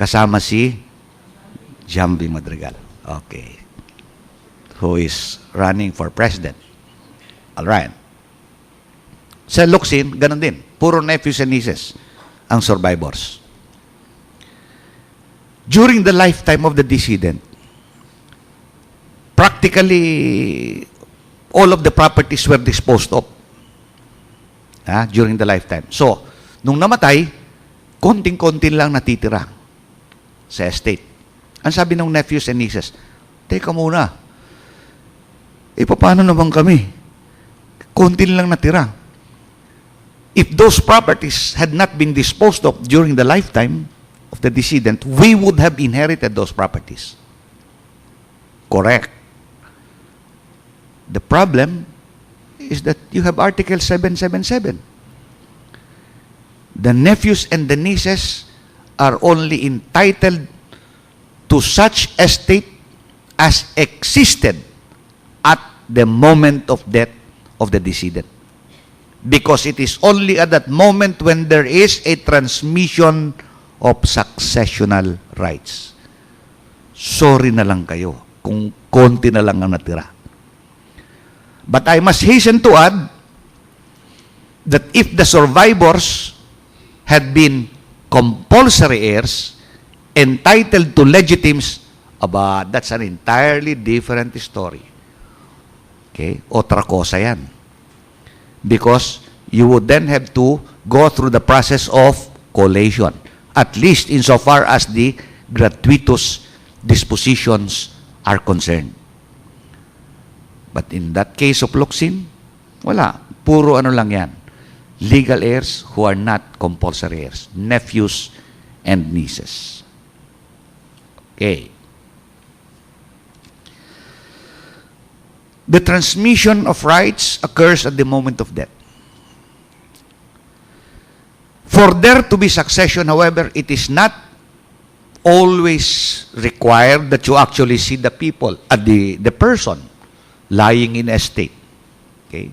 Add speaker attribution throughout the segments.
Speaker 1: kasama si Jambi Madrigal. Okay. Who is running for president. Alright. Sa Locsin, ganun din. Puro nephews and nieces ang survivors. During the lifetime of the decedent, practically all of the properties were disposed of during the lifetime. So, nung namatay, konting-konti lang natitira sa estate. Ang sabi ng nephews and nieces, teka muna, paano naman kami? Konti lang natira. If those properties had not been disposed of during the lifetime of the decedent, we would have inherited those properties. Correct. The problem is that you have Article 777. The nephews and the nieces are only entitled to such estate as existed at the moment of death of the decedent. Because it is only at that moment when there is a transmission of successional rights. Sorry na lang kayo kung konti na lang ang natira. But I must hasten to add that if the survivors had been compulsory heirs, entitled to legitimes, that's an entirely different story. Okay? Otra cosa yan. Because you would then have to go through the process of collation, at least insofar as the gratuitous dispositions are concerned. But in that case of Locsin, wala. Puro ano lang yan. Legal heirs who are not compulsory heirs. Nephews and nieces. Okay. The transmission of rights occurs at the moment of death. For there to be succession, however, it is not always required that you actually see the people, the person lying in estate. Okay?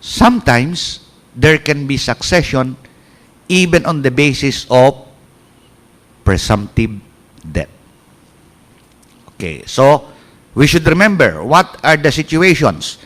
Speaker 1: Sometimes, there can be succession even on the basis of presumptive death. Okay, so we should remember what are the situations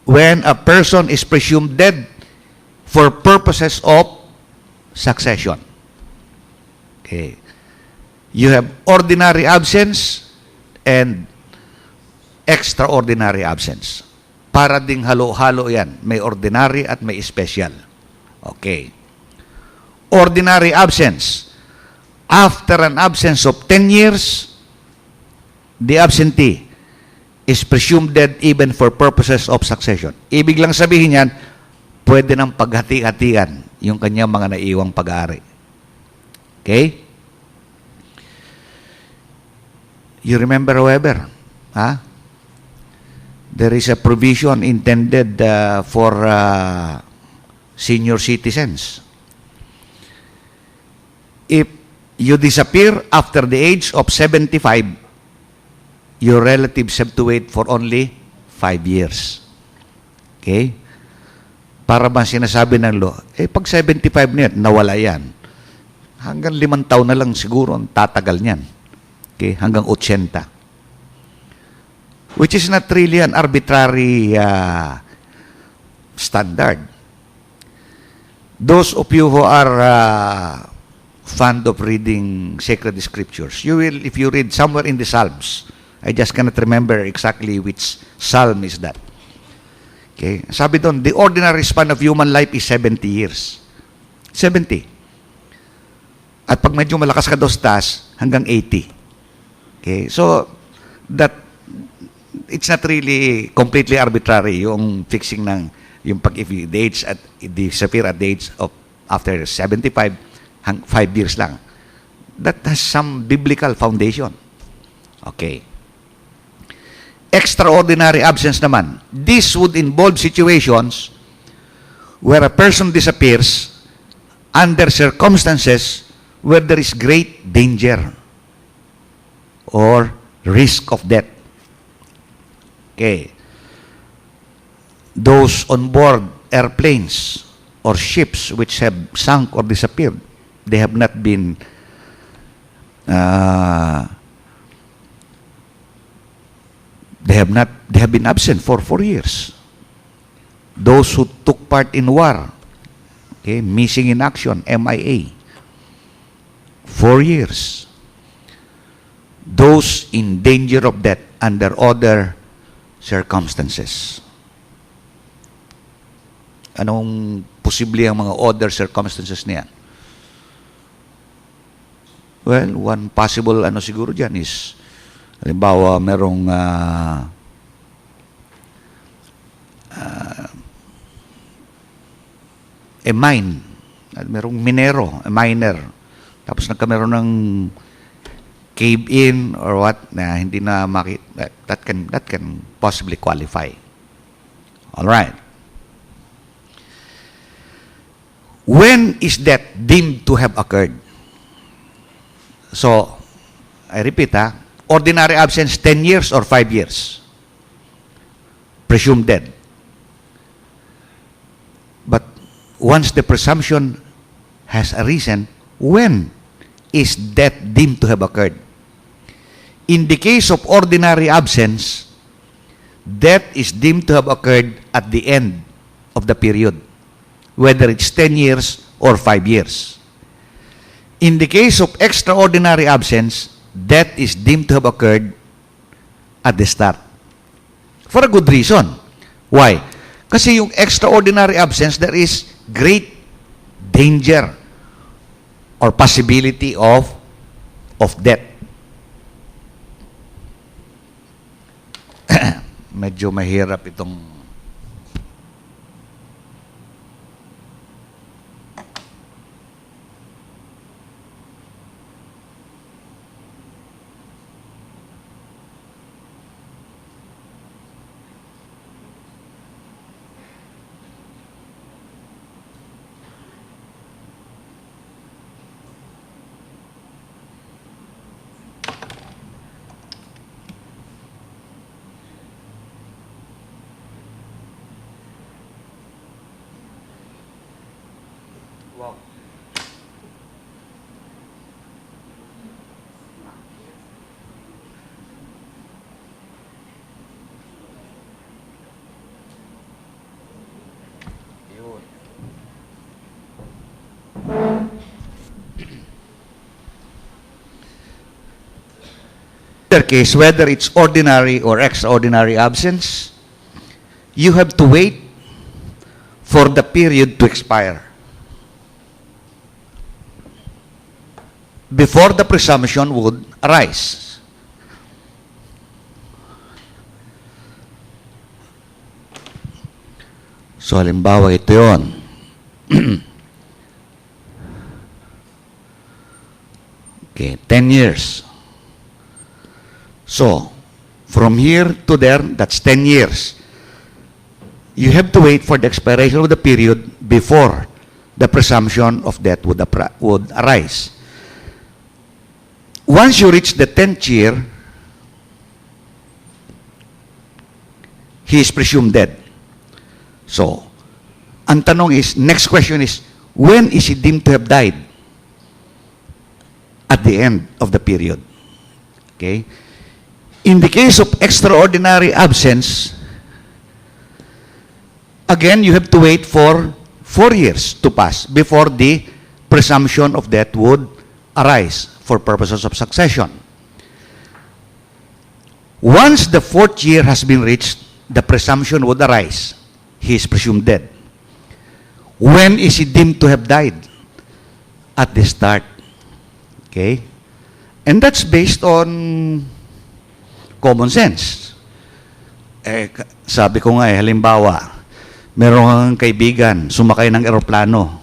Speaker 1: when a person is presumed dead for purposes of succession. Okay. You have ordinary absence and extraordinary absence. Para ding halo-halo yan. May ordinary at may special. Okay. Ordinary absence. After an absence of 10 years, the absentee is presumed dead even for purposes of succession. Ibig lang sabihin yan, pwede nang paghati-hatian yung kanyang mga naiwang pag-aari. Okay? You remember, however, there is a provision intended for senior citizens. If you disappear after the age of 75, your relatives have to wait for only 5 years. Okay? Para ba sinasabi ng law, pag 75 na yan, nawala yan. Hanggang 5 taon na lang siguro ang tatagal niyan. Okay? Hanggang 80. Which is not really an arbitrary standard. Those of you who are fond of reading sacred scriptures, you will, if you read somewhere in the Psalms, I just cannot remember exactly which psalm is that. Okay? Sabi doon, the ordinary span of human life is 70 years. 70. At pag medyo malakas ka daw sa taas, hanggang 80. Okay? So, that, it's not really completely arbitrary yung fixing ng, yung pag, if the age at, disappear at the age of, after 75, 5 years lang. That has some biblical foundation. Okay. Extraordinary absence naman. This would involve situations where a person disappears under circumstances where there is great danger or risk of death. Okay. Those on board airplanes or ships which have sunk or disappeared, they have not been they have been absent for 4 years. Those who took part in war, okay, missing in action, MIA, 4 years. Those in danger of death under other circumstances. Anong posible ang mga other circumstances niyan? Well, one possible siguro dyan is, halimbawa, merong a mine, merong minero, a miner, tapos nagkameron ng cave-in or what na hindi na makita, that can possibly qualify. All right. When is that deemed to have occurred? So, I repeat, ordinary absence 10 years or 5 years. Presumed dead. But once the presumption has arisen, when is death deemed to have occurred? In the case of ordinary absence, death is deemed to have occurred at the end of the period, whether it's 10 years or 5 years. In the case of extraordinary absence, death is deemed to have occurred at the start. For a good reason. Why? Kasi yung extraordinary absence, there is great danger or possibility of death. Medyo mahirap itong either case, whether it's ordinary or extraordinary absence, you have to wait for the period to expire before the presumption would arise. So, halimbawa, ito yun. Okay, 10 years. So, from here to there, that's 10 years. You have to wait for the expiration of the period before the presumption of death would arise. Once you reach the 10th year, he is presumed dead. So, ang tanong is, next question is, when is he deemed to have died? At the end of the period. Okay? In the case of extraordinary absence, again, you have to wait for 4 years to pass before the presumption of death would arise for purposes of succession. Once the 4th year has been reached, the presumption would arise. He is presumed dead. When is he deemed to have died? At the start. Okay? And that's based on common sense. Sabi ko nga halimbawa, merong kaibigan, sumakay ng eroplano,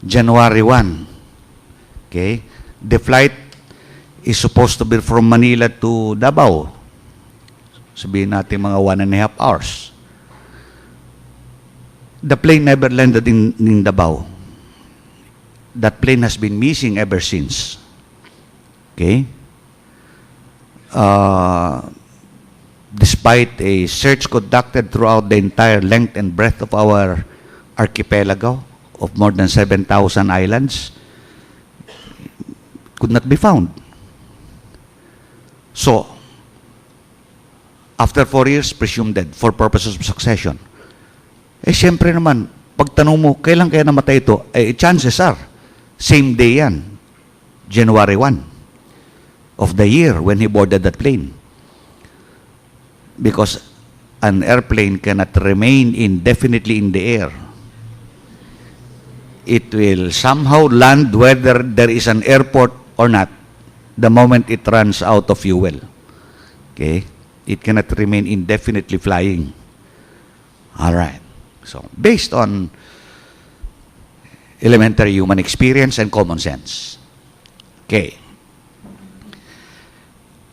Speaker 1: January 1. Okay? The flight is supposed to be from Manila to Davao. Sabihin natin mga 1.5 hours. The plane never landed in Davao. That plane has been missing ever since. Okay? Despite a search conducted throughout the entire length and breadth of our archipelago of more than 7,000 islands, could not be found. So, after 4 years, presumed dead for purposes of succession. Siyempre naman, pag tanong mo, kailan kaya namatay ito? Chances are, same day yan, January 1 of the year when he boarded that plane. Because an airplane cannot remain indefinitely in the air. It will somehow land whether there is an airport or not the moment it runs out of fuel. Okay? It cannot remain indefinitely flying. All right. So, based on elementary human experience and common sense. Okay.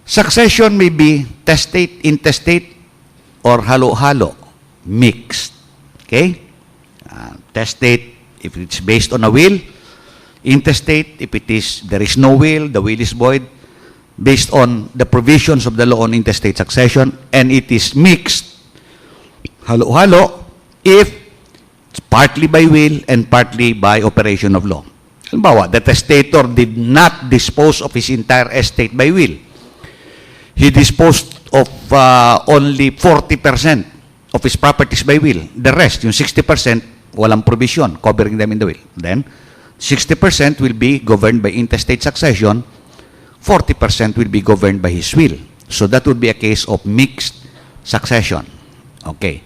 Speaker 1: Succession may be testate, intestate, or halo-halo, mixed. Okay? Testate, if it's based on a will. Intestate, if there is no will, the will is void, based on the provisions of the law on intestate succession, and it is mixed, halo-halo, if it's partly by will and partly by operation of law. Halimbawa, the testator did not dispose of his entire estate by will. He disposed of only 40% of his properties by will. The rest, yung 60%, walang provision covering them in the will. Then, 60% will be governed by intestate succession, 40% will be governed by his will. So that would be a case of mixed succession. Okay.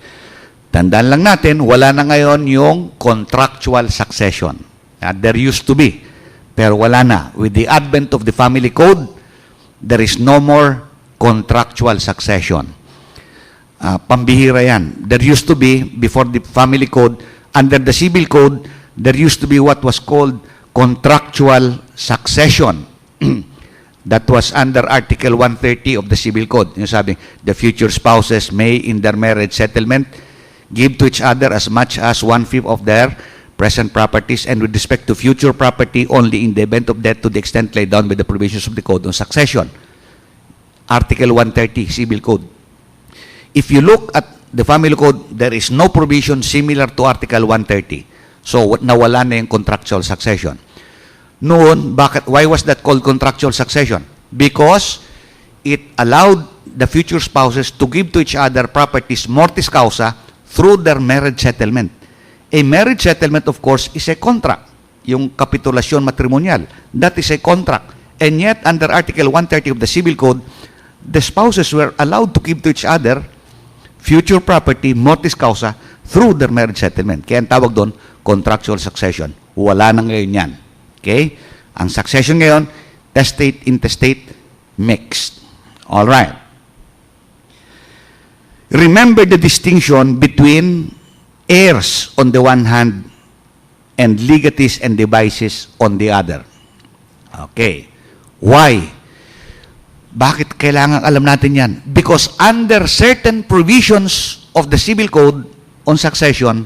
Speaker 1: Tandaan lang natin, wala na ngayon yung contractual succession. There used to be, pero wala na. With the advent of the family code, there is no more contractual succession. Pambihira yan. There used to be, before the family code, under the civil code, there used to be what was called contractual succession. That was under Article 130 of the Civil Code. Yung sabi, the future spouses may, in their marriage settlement, give to each other as much as 1/5 of their present properties, and with respect to future property, only in the event of death to the extent laid down by the provisions of the Code on Succession. Article 130, Civil Code. If you look at the Family Code, there is no provision similar to Article 130. So, nawala na yung contractual succession. Noon, why was that called contractual succession? Because it allowed the future spouses to give to each other properties mortis causa through their marriage settlement. A marriage settlement, of course, is a contract. Yung kapitulasyon matrimonial, that is a contract. And yet, under Article 130 of the Civil Code, the spouses were allowed to give to each other future property mortis causa through their marriage settlement. Kaya ang tawag doon, contractual succession. Wala na ngayon yan. Okay? Ang succession ngayon, testate, intestate, mixed. All right. Remember the distinction between heirs on the one hand and legatees and devices on the other. Okay. Why? Bakit kailangan alam natin yan? Because under certain provisions of the Civil Code on succession,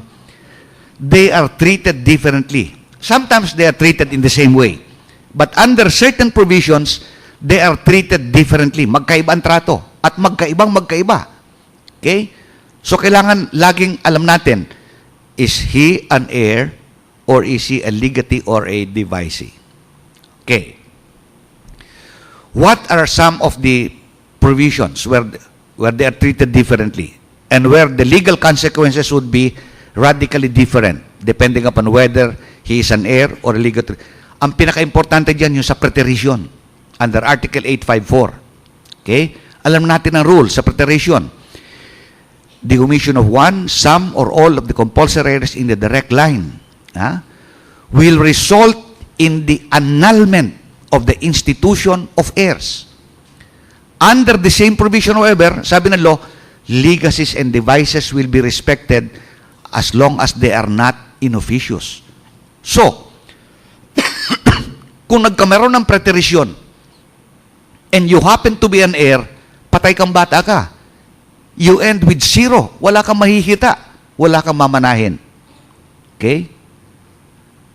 Speaker 1: they are treated differently. Sometimes they are treated in the same way. But under certain provisions, they are treated differently. Magkaiba ang trato. At magkaiba. Okay? So, kailangan laging alam natin, is he an heir or is he a legatee or a devisee? Okay. What are some of the provisions where they are treated differently and where the legal consequences would be radically different depending upon whether he is an heir or a legatee? Ang pinaka-importante dyan yung sa preterition under Article 854. Okay? Alam natin ang rule sa preterition. The omission of one, some, or all of the compulsory heirs in the direct line will result in the annulment of the institution of heirs. Under the same provision, however, sabi ng law, legacies and devices will be respected as long as they are not inofficious. So, kung nagkameron ng preterition and you happen to be an heir, patay kang bata ka. You end with 0. Wala kang mahihita. Wala kang mamanahin. Okay?